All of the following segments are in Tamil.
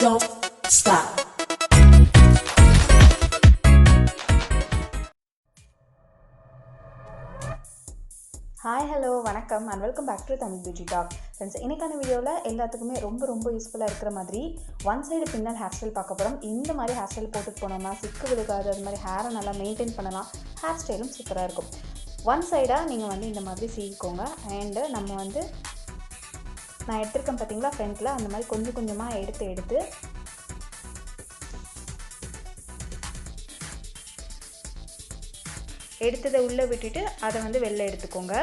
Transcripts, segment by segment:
don't stop. ஹாய் ஹலோ வணக்கம் and welcome back to Tamil beauty talk. Friends, இன்றைக்கான வீடியோவில் எல்லாத்துக்குமே ரொம்ப யூஸ்ஃபுல்லாக இருக்கிற மாதிரி ஒன் சைடு பின்னல் ஹேர் ஸ்டைல் பார்க்க போகிறோம். இந்த மாதிரி ஹேர் ஸ்டைல் போட்டுட்டு போனோம்னா சிக்கு விழுகாது, அது மாதிரி ஹேரை நல்லா மெயின்டைன் பண்ணலாம், ஹேர் ஸ்டைலும் சூப்பராக இருக்கும். ஒன் சைடாக நீங்கள் வந்து இந்த மாதிரி சீவிக்கோங்க. அண்டு நம்ம வந்து நான் எடுத்திருக்கேன் பார்த்தீங்களா ஃப்ரண்ட்டில், அந்த மாதிரி கொஞ்சம் கொஞ்சமாக எடுத்து எடுத்ததை உள்ளே விட்டுட்டு அதை வந்து வெளில எடுத்துக்கோங்க.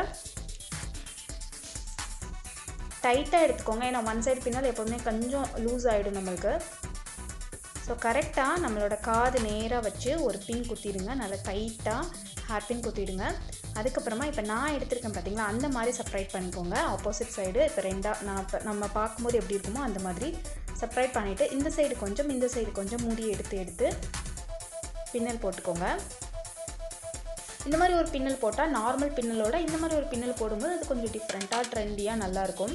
டைட்டாக எடுத்துக்கோங்க, ஏன்னா ஒன் சைடு பின்னால் எப்போதுமே கொஞ்சம் லூஸ் ஆகிடும் நம்மளுக்கு. ஸோ கரெக்டாக நம்மளோட காது நேராக வச்சு ஒரு பின் குத்திடுங்க, நல்லா டைட்டாக ஹேர் பின் குத்திடுங்க. அதுக்கப்புறமா இப்போ நான் எடுத்திருக்கேன் பார்த்தீங்களா, அந்த மாதிரி செப்பரேட் பண்ணிக்கோங்க. ஆப்போசிட் சைடு இப்போ நம்ம பார்க்கும்போது எப்படி இருக்குமோ அந்த மாதிரி செப்பரேட் பண்ணிவிட்டு இந்த சைடு கொஞ்சம் இந்த சைடு கொஞ்சம் மூடி எடுத்து பின்னல் போட்டுக்கோங்க. இந்த மாதிரி ஒரு பின்னல் போட்டால் நார்மல் பின்னலோட இந்த மாதிரி ஒரு பின்னல் போடும்போது அது கொஞ்சம் டிஃப்ரெண்ட்டாக ட்ரெண்டியாக நல்லாயிருக்கும்.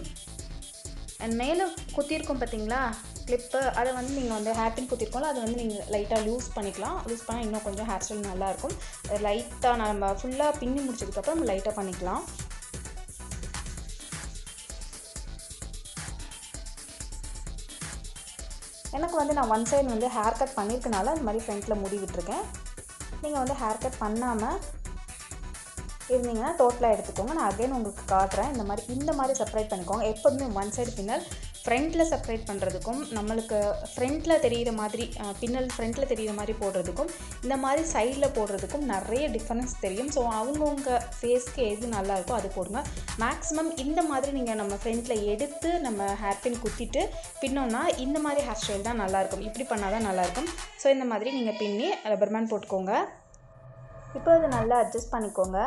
அண்ட் மேலே குத்திருக்கோம் பார்த்தீங்களா கிளிப்பு, அதை வந்து நீங்கள் வந்து ஹேர் பின் குத்திருக்கோம்ல, அதை வந்து நீங்கள் லைட்டாக லூஸ் பண்ணிக்கலாம். லூஸ் பண்ணால் இன்னும் கொஞ்சம் ஹேர் ஸ்டைல் நல்லாயிருக்கும். லைட்டாக நம்ம ஃபுல்லாக பின்னி முடிச்சதுக்கப்புறம் நம்ம லைட்டாக பண்ணிக்கலாம். எனக்கு வந்து நான் ஒன் சைடு வந்து ஹேர் கட் பண்ணியிருக்கனால அந்த மாதிரி ஃப்ரண்ட்டில் முடி விட்டுருக்கேன். நீங்கள் வந்து ஹேர் கட் பண்ணாமல் இருந்தீங்கன்னா டோட்டலாக எடுத்துக்கோங்க. நான் அகைன் உங்களுக்கு காட்டுறேன். இந்த மாதிரி செப்பரேட் பண்ணிக்கோங்க. எப்போதுமே ஒன் சைடு பின்னல் ஃப்ரண்ட்டில் செப்பரேட் பண்ணுறதுக்கும் நம்மளுக்கு ஃப்ரண்ட்டில் தெரிகிற மாதிரி பின்னல் ஃப்ரண்ட்டில் தெரிகிற மாதிரி போடுறதுக்கும் இந்த மாதிரி சைடில் போடுறதுக்கும் நிறைய டிஃப்ரென்ஸ் தெரியும். ஸோ அவங்கவுங்க ஃபேஸ்க்கு எது நல்லாயிருக்கோ அது போடுங்க. மேக்ஸிமம் இந்த மாதிரி நீங்கள் நம்ம ஃப்ரண்ட்டில் எடுத்து நம்ம ஹேர் பின் குத்திட்டு பின்னோன்னா இந்த மாதிரி ஹேர் ஸ்டைல் தான் நல்லாயிருக்கும். இப்படி பண்ணால் தான் நல்லாயிருக்கும். ஸோ இந்த மாதிரி நீங்கள் பின்னி ரப்பர் பேண்ட் போட்டுக்கோங்க. இப்போ அதை நல்லா அட்ஜஸ்ட் பண்ணிக்கோங்க.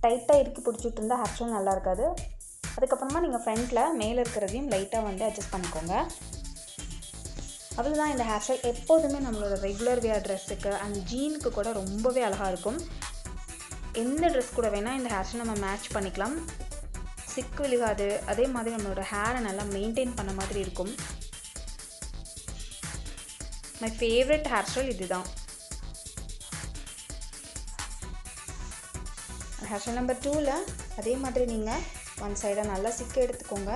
டைட்டாக இறுக்கி பிடிச்சிட்டு இருந்தால் ஹேர் ஸ்டைல் நல்லா இருக்காது. அதுக்கப்புறமா நீங்கள் ஃப்ரண்ட்டில் மேலே இருக்கிறதையும் லைட்டாக வந்து அட்ஜஸ்ட் பண்ணிக்கோங்க. அவ்வளோதான். இந்த ஹேர் ஸ்டைல் எப்போதுமே நம்மளோட ரெகுலர் வேர் ட்ரெஸ்ஸுக்கு அண்ட் ஜீனுக்கு கூட ரொம்பவே அழகாக இருக்கும். எந்த ட்ரெஸ் கூட வேணால் இந்த ஹேர் ஸ்டைல் நம்ம மேட்ச் பண்ணிக்கலாம். சிக்கு விழுகாது, அதே மாதிரி நம்மளோட ஹேரை நல்லா மெயின்டைன் பண்ண மாதிரி இருக்கும். மை ஃபேவரட் ஹேர் ஸ்டைல் இது தான். ஹேர் ஸ்டைல் நம்பர் 2ல் அதே மாதிரி நீங்கள் ஒன் சைடாக நல்லா சிக்க எடுத்துக்கோங்க.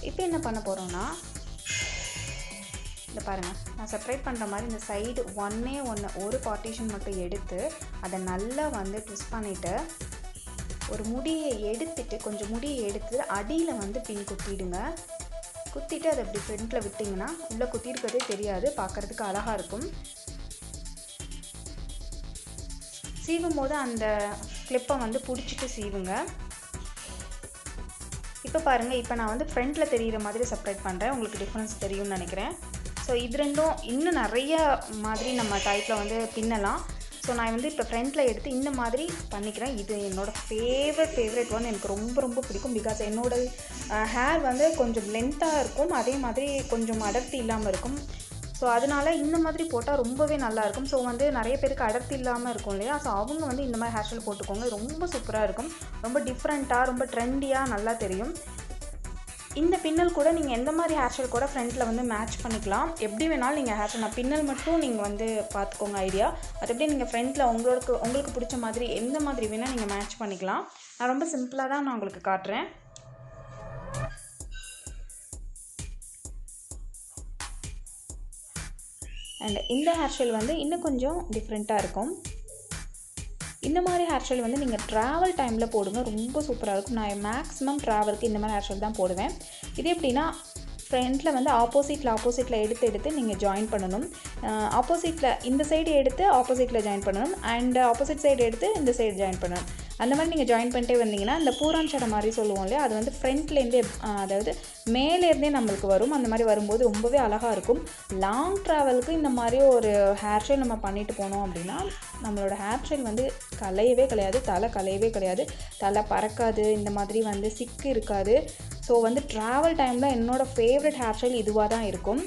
இப்போ என்ன பண்ண போகிறோன்னா, இந்த பாருங்கள், நான் செப்பரேட் பண்ணுற மாதிரி இந்த சைடு ஒரு பார்ட்டிஷன் மட்டும் எடுத்து அதை நல்லா வந்து ட்விஸ்ட் பண்ணிவிட்டு ஒரு முடியை எடுத்துட்டு கொஞ்சம் முடியை எடுத்து அடியில் வந்து பின் குத்திடுங்க. குத்திட்டு அதை அப்படி ஃப்ரண்ட்டில் விட்டிங்கன்னா உள்ளே குத்திருக்கிறதே தெரியாது, பார்க்குறதுக்கு அழகாக இருக்கும். சீவும் போது அந்த கிளிப்பை வந்து பிடிச்சிட்டு சீவுங்க. இப்போ பாருங்கள், இப்போ நான் வந்து ஃப்ரண்ட்டில் தெரிகிற மாதிரி செப்பரேட் பண்ணுறேன். உங்களுக்கு டிஃப்ரென்ஸ் தெரியும்னு நினைக்கிறேன். ஸோ இது ரெண்டும் இன்னும் நிறைய மாதிரி நம்ம டைப்பில் வந்து பின்னலாம். ஸோ நான் வந்து இப்போ ஃப்ரண்ட்டில் எடுத்து இந்த மாதிரி பண்ணிக்கிறேன். இது என்னோடய ஃபேவரட் ஒன். எனக்கு ரொம்ப பிடிக்கும். பிகாஸ் என்னோடய ஹேர் வந்து கொஞ்சம் லென்த்தாக இருக்கும், அதே மாதிரி கொஞ்சம் அடர்த்தி இல்லாமல் இருக்கும். ஸோ அதனால் இந்த மாதிரி போட்டால் ரொம்பவே நல்லாயிருக்கும். ஸோ வந்து நிறைய பேருக்கு அடர்த்தி இல்லாமல் இருக்கும் இல்லையா, ஸோ அவங்க வந்து இந்த மாதிரி ஹேர் ஸ்டைல் போட்டுக்கோங்க. ரொம்ப சூப்பராக இருக்கும், ரொம்ப டிஃப்ரெண்ட்டாக, ரொம்ப ட்ரெண்டியாக நல்லா தெரியும். இந்த பின்னல் கூட நீங்கள் எந்த மாதிரி ஹேர் ஸ்டைல் கூட ஃப்ரண்ட்டில் வந்து மேட்ச் பண்ணிக்கலாம். எப்படி வேணாலும் நீங்கள் ஹேர் ஸ்டைல், நான் பின்னல் மட்டும் நீங்கள் வந்து பார்த்துக்கோங்க ஐடியா. அது எப்படி நீங்கள் ஃப்ரண்ட்டில் உங்களுக்கு பிடிச்ச மாதிரி எந்த மாதிரி வேணால் நீங்கள் மேட்ச் பண்ணிக்கலாம். நான் ரொம்ப சிம்பிளாக தான் நான் உங்களுக்கு காட்டுறேன். அண்ட் இந்த ஹேர் ஸ்டைல் வந்து இன்னும் கொஞ்சம் டிஃப்ரெண்ட்டாக இருக்கும். இந்த மாதிரி ஹேர் ஸ்டைல் வந்து நீங்கள் ட்ராவல் டைமில் போடுங்க, ரொம்ப சூப்பராக இருக்கும். நான் மேக்ஸிமம் ட்ராவலுக்கு இந்த மாதிரி ஹேர் ஸ்டைல் தான் போடுவேன். இது எப்படின்னா, ஃப்ரண்ட்டில் வந்து ஆப்போசிட்டில் எடுத்து நீங்கள் ஜாயின் பண்ணணும். ஆப்போசிட்டில் இந்த சைடு எடுத்து ஆப்போசிட்டில் ஜாயின் பண்ணணும், அண்ட் ஆப்போசிட் சைடு எடுத்து இந்த சைடு ஜாயின் பண்ணணும். அந்த மாதிரி நீங்கள் ஜாயின் பண்ணிட்டே வந்தீங்கன்னா இந்த பூரான் சடை மாதிரி சொல்லுவோம் இல்லையா, அது வந்து ஃப்ரண்ட்லேருந்தே, அதாவது மேலேருந்தே நம்மளுக்கு வரும். அந்த மாதிரி வரும்போது ரொம்பவே அழகாக இருக்கும். லாங் ட்ராவலுக்கு இந்த மாதிரி ஒரு ஹேர் ஸ்டைல் நம்ம பண்ணிட்டு போனோம் அப்படின்னா நம்மளோட ஹேர் ஸ்டைல் வந்து கலையவே கிடையாது, தலை பறக்காது, இந்த மாதிரி வந்து சிக்கு இருக்காது. ஸோ வந்து ட்ராவல் டைமில் என்னோடய ஃபேவரட் ஹேர் ஸ்டைல் இதுவாக தான் இருக்கும்.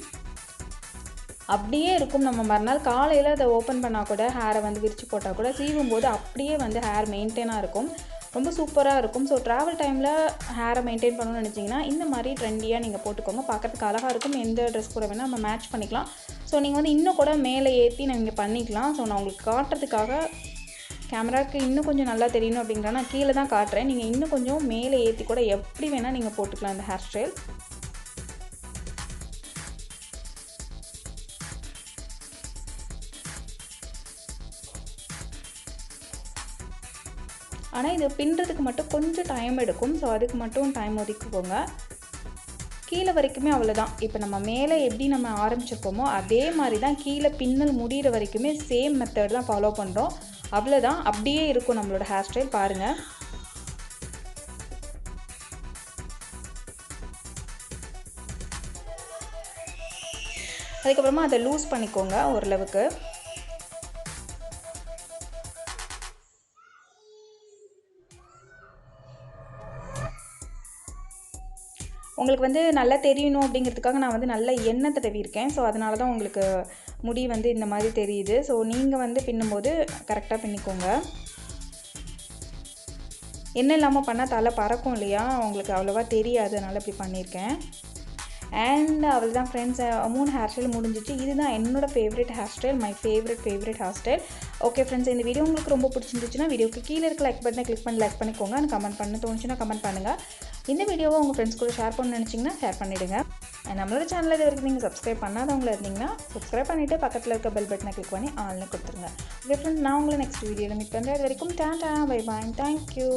அப்படியே இருக்கும். நம்ம மறுநாள் காலையில் அதை ஓப்பன் பண்ணால் கூட ஹேரை வந்து விரித்து போட்டால் கூட சீவும் போது அப்படியே வந்து ஹேர் மெயின்டைனாக இருக்கும். ரொம்ப சூப்பராக இருக்கும். ஸோ ட்ராவல் டைமில் ஹேரை மெயின்டைன் பண்ணணும்னு நினச்சிங்கன்னா இந்த மாதிரி ட்ரெண்டியாக நீங்கள் போட்டுக்கோங்க. பார்க்கறதுக்கு அழகாக இருக்கும். எந்த ட்ரெஸ் கூட வேணால் நம்ம மேட்ச் பண்ணிக்கலாம். ஸோ நீங்கள் வந்து இன்னும் கூட மேலே ஏற்றி நீங்கள் பண்ணிக்கலாம். ஸோ நான் உங்களுக்கு காட்டுறதுக்காக கேமராவுக்கு இன்னும் கொஞ்சம் நல்லா தெரியணும் அப்படிங்கிற நான் கீழே தான் காட்டுறேன். நீங்கள் இன்னும் கொஞ்சம் மேலே ஏற்றி கூட எப்படி வேணால் நீங்கள் போட்டுக்கலாம் இந்த ஹேர் ஸ்டைல். ஆனால் இது பின்னுறதுக்கு மட்டும் கொஞ்சம் டைம் எடுக்கும். ஸோ அதுக்கு மட்டும் டைம் ஒதுக்கிக்கோங்க. கீழே வரைக்குமே அவ்வளோதான். இப்போ நம்ம மேலே எப்படி நம்ம ஆரம்பிச்சிருக்கோமோ அதே மாதிரி தான் கீழே பின்னல் முடிகிற வரைக்குமே சேம் மெத்தட் தான் ஃபாலோ பண்ணுறோம். அவ்வளோதான். அப்படியே இருக்கும் நம்மளோட ஹேர் ஸ்டைல். பாருங்கள். அதுக்கப்புறமா அதை லூஸ் பண்ணிக்கோங்க ஓரளவுக்கு. உங்களுக்கு வந்து நல்லா தெரியணும் அப்படிங்கிறதுக்காக நான் வந்து நல்லா எண்ணெய் தடவிருக்கேன். ஸோ அதனால தான் உங்களுக்கு முடி வந்து இந்த மாதிரி தெரியுது. ஸோ நீங்கள் வந்து பின்னும்போது கரெக்டாக பின்னிக்கோங்க. எண்ணெய் இல்லாமல் பண்ணால் தலை பறக்கும் இல்லையா, உங்களுக்கு அவ்வளோவா தெரியாது. அதனால் இப்படி பண்ணியிருக்கேன். அண்ட் அவள் தான் ஃப்ரெண்ட்ஸ் 3 ஹேர் ஸ்டைல் முடிஞ்சிச்சு. இதுதான் என்னோடய favourite hair style. My favourite hair style. Okay friends, இந்த வீடியோ உங்களுக்கு ரொம்ப பிடிச்சிருந்துச்சுன்னா வீடியோக்கு கீழே இருக்க லைக் பட்டனை கிளிக் பண்ணி லைக் பண்ணிக்கோங்க. அண்ட் கமெண்ட் பண்ண தோணுச்சுன்னா கமெண்ட் பண்ணுங்கள். இந்த வீடியோவை உங்கள் ஃப்ரெண்ட்ஸ் கூட ஷேர் பண்ணணும்னு நினச்சிங்கன்னா ஷேர் பண்ணிவிடுங்க. நம்மளோட சேனலில் இது வரைக்கும் நீங்கள் சப்ஸ்கிரைப் பண்ணாதவங்கள இருந்தீங்கன்னா சப்ஸ்கிரைப் பண்ணிவிட்டு பக்கத்தில் இருக்க பெல் பட்டனை கிளிக் பண்ணி ஆல்னு கொடுத்துருங்க. ஓகே ஃப்ரெண்ட்ஸ், நான் உங்களை நெக்ஸ்ட் வீடியோவில் மீட் பண்ணுறேன். அது வரைக்கும் டாடா, பை பாய், தேங்க்யூ.